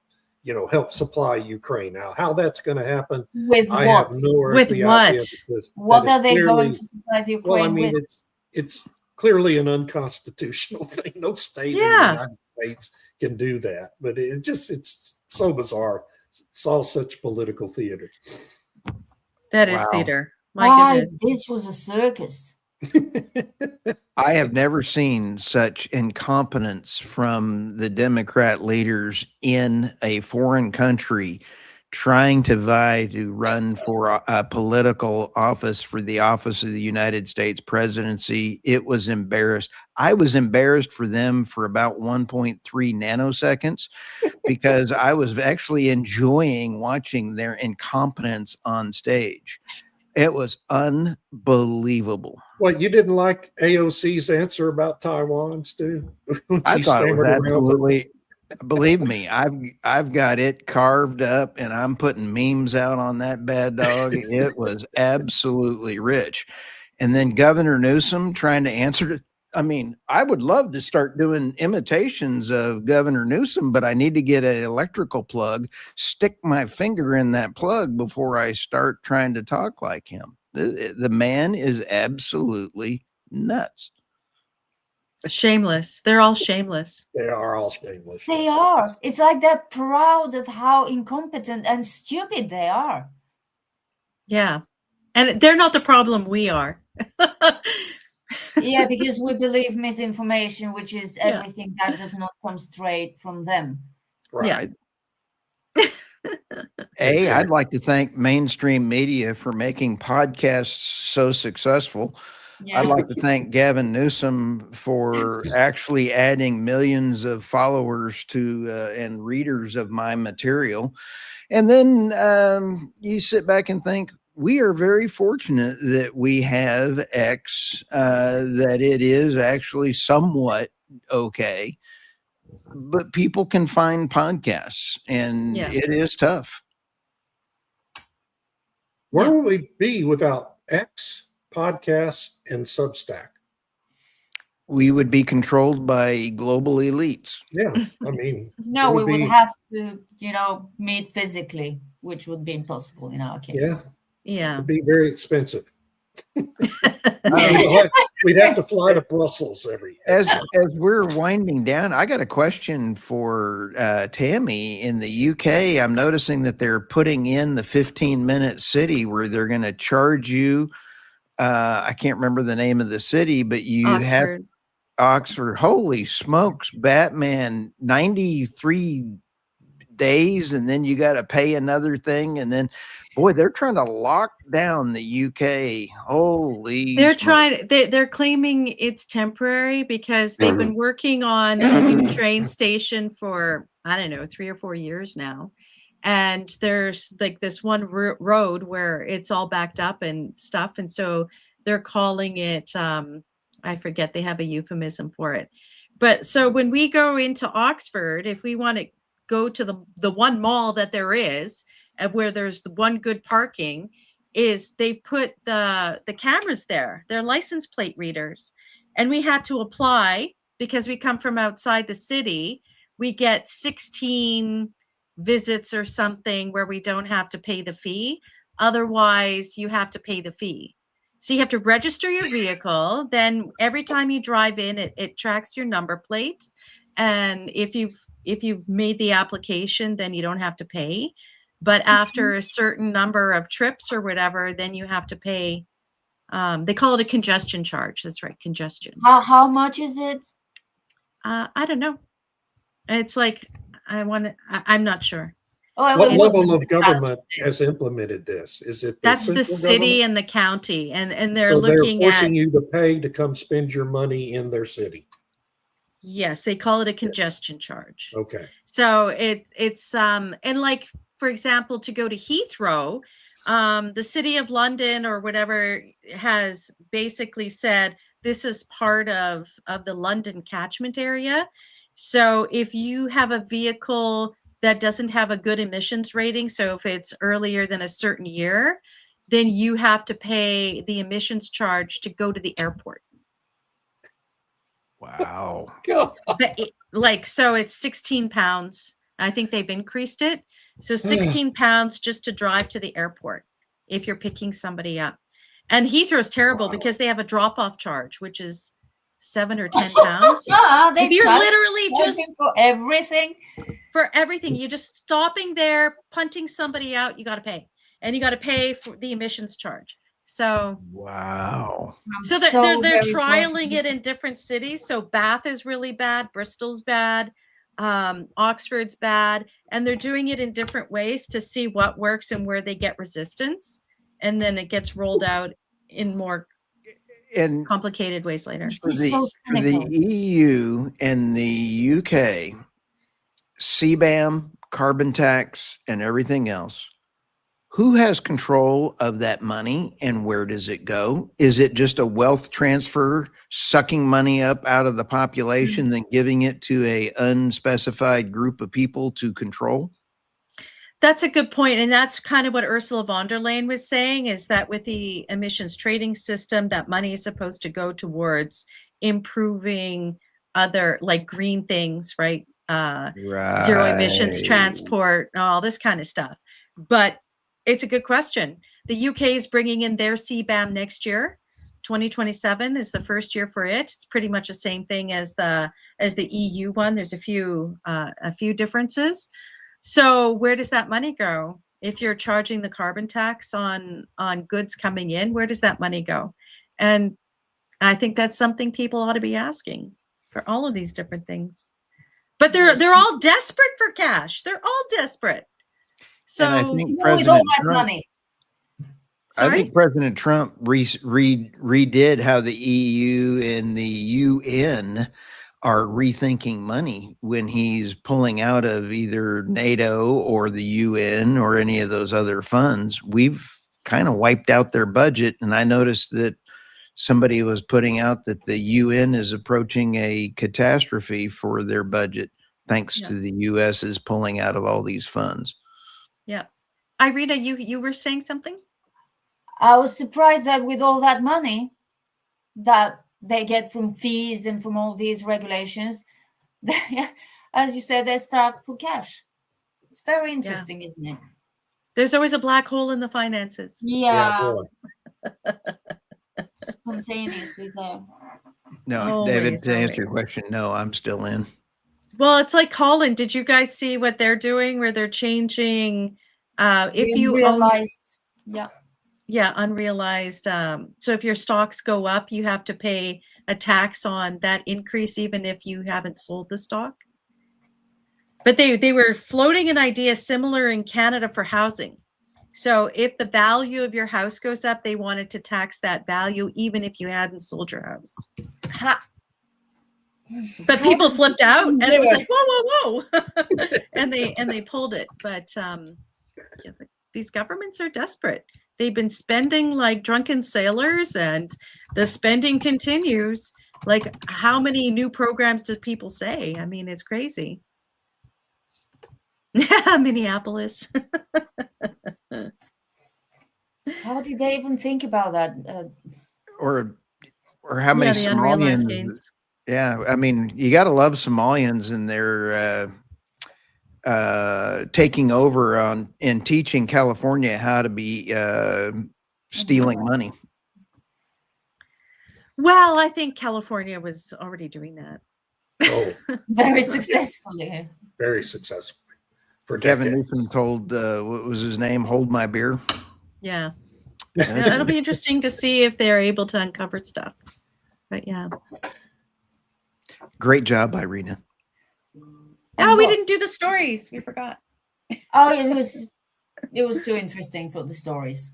supply Ukraine. Now, how that's going to happen, With I what? have no With earthly what? idea. Because What that is are they going clearly- to supply the Well, I Ukraine mean, with? it's clearly an unconstitutional thing. No state in the Yeah. United States can do that. But it's so bizarre. It's all such political theater. That is Wow. theater. My Guys, goodness. this was a circus. I have never seen such incompetence from the Democrat leaders in a foreign country trying to vie to run for a political office for the office of the United States presidency. It was embarrassed. I was embarrassed for them for about 1.3 nanoseconds because I was actually enjoying watching their incompetence on stage. It was unbelievable. What, you didn't like AOC's answer about Taiwan, Stu? When I she thought it was stammered around for- absolutely. Believe me, I've got it carved up, and I'm putting memes out on that bad dog. It was absolutely rich. And then Governor Newsom trying to answer it. I mean, I would love to start doing imitations of Governor Newsom, but I need to get an electrical plug, stick my finger in that plug before I start trying to talk like him. The man is absolutely nuts. Shameless. They're all shameless. They are all shameless. They are. It's like they're proud of how incompetent and stupid they are. Yeah. And they're not the problem. We are. Yeah, because we believe misinformation, which is Yeah. everything that does not come straight from them. Right. Hey, I'd like to thank mainstream media for making podcasts so successful. Yeah. I'd like to thank Gavin Newsom for actually adding millions of followers to and readers of my material. And then you sit back and think, we are very fortunate that we have X, that it is actually somewhat okay. But people can find podcasts, and Yeah. it is tough. Where would we be without X, podcasts, and Substack? We would be controlled by global elites. Yeah, I mean, No, it we would would be- have to, meet physically, which would be impossible in our case. Yeah, Yeah. it'd be very expensive. We'd have to fly to Brussels As we're winding down, I got a question for Tammy. In the UK, I'm noticing that they're putting in the 15-minute city where they're going to charge you. I can't remember the name of the city, but you have Oxford. Oxford. Holy smokes, Batman, 93 days, and then you got to pay another thing. And then, boy, they're trying to lock down the UK. Holy smokes. They're claiming it's temporary because they've been working on a new train station for, I don't know, 3 or 4 years now. And there's like this one road where it's all backed up and stuff. And so they're calling it, I forget, they have a euphemism for it. But so when we go into Oxford, if we want to go to the one mall that there is, where there's the one good parking, is they've put the cameras there. They're license plate readers. And we had to apply because we come from outside the city. We get 16 visits or something where we don't have to pay the fee. Otherwise, you have to pay the fee. So you have to register your vehicle. Then every time you drive in, it tracks your number plate. And if you've made the application, then you don't have to pay. But after a certain number of trips or whatever, then you have to pay. They call it a congestion charge. That's right, congestion. How much is it? I don't know. It's like I'm not sure. Oh, What it was level of 2000. government has implemented this? Is it That's the central city government? and the county, and they're So looking they're forcing at. you to pay to come spend your money in their city. Yes, they call it a congestion charge. Okay. So it's and like, for example, to go to Heathrow, the City of London or whatever has basically said this is part of the London catchment area. So if you have a vehicle that doesn't have a good emissions rating, so if it's earlier than a certain year, then you have to pay the emissions charge to go to the airport. Wow. God. But so it's 16 pounds. I think they've increased it. So 16 pounds just to drive to the airport if you're picking somebody up. And Heathrow's terrible because they have a drop-off charge, which is 7 or 10 pounds. If you're literally just for everything. For everything, you're just stopping there, punting somebody out, you got to pay. And you got to pay for the emissions charge. So wow. So they're trialing it in different cities. So Bath is really bad, Bristol's bad, Oxford's bad, and they're doing it in different ways to see what works and where they get resistance, and then it gets rolled out in more complicated ways later. For the EU and the UK, CBAM, carbon tax, and everything else, who has control of that money and where does it go? Is it just a wealth transfer, sucking money up out of the population, then giving it to a unspecified group of people to control? That's a good point. And that's kind of what Ursula von der Leyen was saying, is that with the emissions trading system, that money is supposed to go towards improving other like green things, right? Zero emissions transport, all this kind of stuff. But it's a good question. The UK is bringing in their CBAM next year. 2027 is the first year for it. It's pretty much the same thing as the EU one. There's a few differences. So where does that money go? If you're charging the carbon tax on goods coming in, where does that money go? And I think that's something people ought to be asking for all of these different things. But they're all desperate for cash. They're all desperate. So and I think President Trump redid how the EU and the UN are rethinking money when he's pulling out of either NATO or the UN or any of those other funds. We've kind of wiped out their budget. And I noticed that somebody was putting out that the UN is approaching a catastrophe for their budget, thanks to the US is pulling out of all these funds. Yeah. Irina, you were saying something? I was surprised that with all that money that they get from fees and from all these regulations, as you said, they're starved for cash. It's very interesting, isn't it? There's always a black hole in the finances. Yeah. Spontaneously there. No, David, to answer your question, no, I'm still in. Well, it's like Holland. Did you guys see what they're doing where they're changing if you realized unrealized so if your stocks go up, you have to pay a tax on that increase even if you haven't sold the stock. But they were floating an idea similar in Canada for housing. So if the value of your house goes up, they wanted to tax that value even if you hadn't sold your house. But people flipped out and it was like, whoa. and they pulled it. But these governments are desperate. They've been spending like drunken sailors and the spending continues. Like, how many new programs did people say? I mean, it's crazy. Minneapolis. How did they even think about that? Or how many Somalians? Yeah, I mean, you got to love Somalians and their taking over on and teaching California how to be stealing money. Well, I think California was already doing that. Oh, very successfully. Very successfully. For Kevin Newsom told, what was his name? Hold my beer. Yeah. It'll be interesting to see if they're able to uncover stuff. But yeah. Great job, Irina. Oh, we didn't do the stories. We forgot. Oh, it was too interesting for the stories.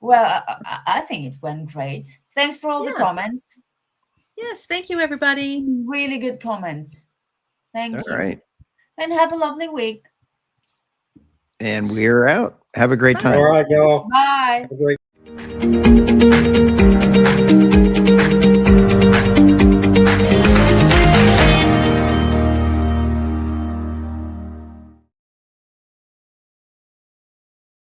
Well, I think it went great. Thanks for all the comments. Yes, thank you, everybody. Really good comment. Thank All you. right. And have a lovely week. And we're out. Have a great Bye. time. All right, y'all. Bye. Have a great